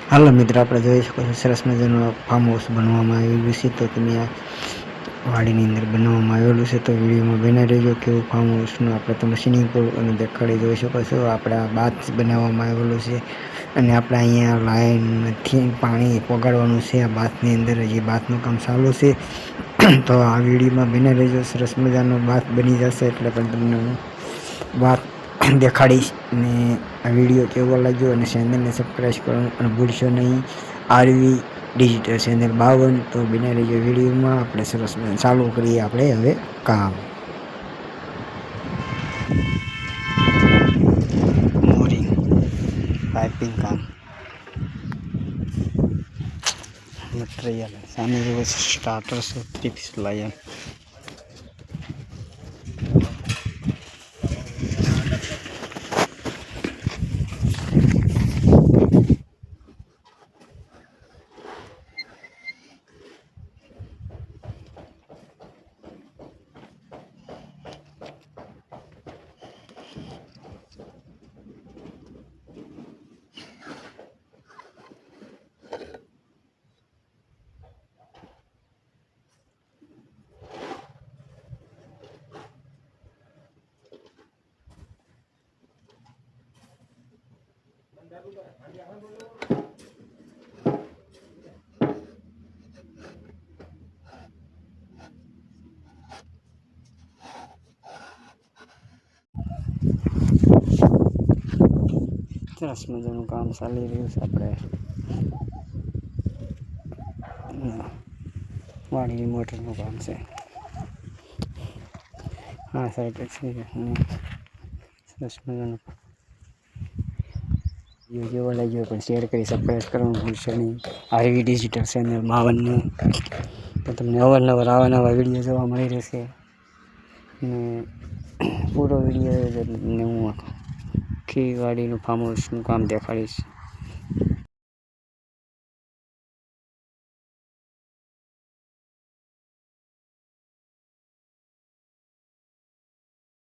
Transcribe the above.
હાલો મિત્ર, આપણે જોઈ શકો છો સરસ મજાનું ફાર્મ હાઉસ બનાવવામાં આવેલું છે. તો તમે આ વાડીની અંદર બનાવવામાં આવેલું છે. તો વિડીયોમાં બના રહેજો. કેવું ફાર્મ હાઉસનું આપણે તમે સ્વિમિંગ પુલ અને દેખાડી જોઈ શકો છો. આપણે આ બાથ બનાવવામાં આવેલું છે અને આપણે અહીંયા લાઈનથી પાણી પોગાડવાનું છે. આ બાથની અંદર હજી બાથનું કામ ચાલુ છે. તો આ વિડીયોમાં બના રહેજો. સરસ મજાનો બાથ બની જશે એટલે પણ તમને હું વાત દેખાડીશ. અને આ વિડીયો કેવો લાગ્યો અને ચેનલને સબસ્ક્રાઈબ કરવાનું અને ભૂલશો નહીં. RV digital channel 52. તો બના રહેજો વિડીયોમાં. આપણે સરસ ચાલુ કરીએ આપણે હવે કામ. મોરિંગ પાઇપિંગ કામ મટીરિयल સામે જેવો સ્ટાર્ટર છે 3 પીસ લાયા. સરસ મજાનું કામ ચાલી રહ્યું છે. આપણે વાડીની મોટરનું કામ છે. આ સાઈડ છે અને સરસ મજાનું વિડીયો જેવો લાગ્યો પણ શેર કરી સબસ્ક્રાઈબ કરવાનું ભૂલશો નહીં. આરવી ડિજિટલ ચેનલ 52 તો તમને અવારનવાર આવા નવા વિડીયો જોવા મળી રહેશે. અને પૂરો વિડીયો તમને હું આખી વાડીનું ફાર્મ હાઉસનું કામ દેખાડીશ.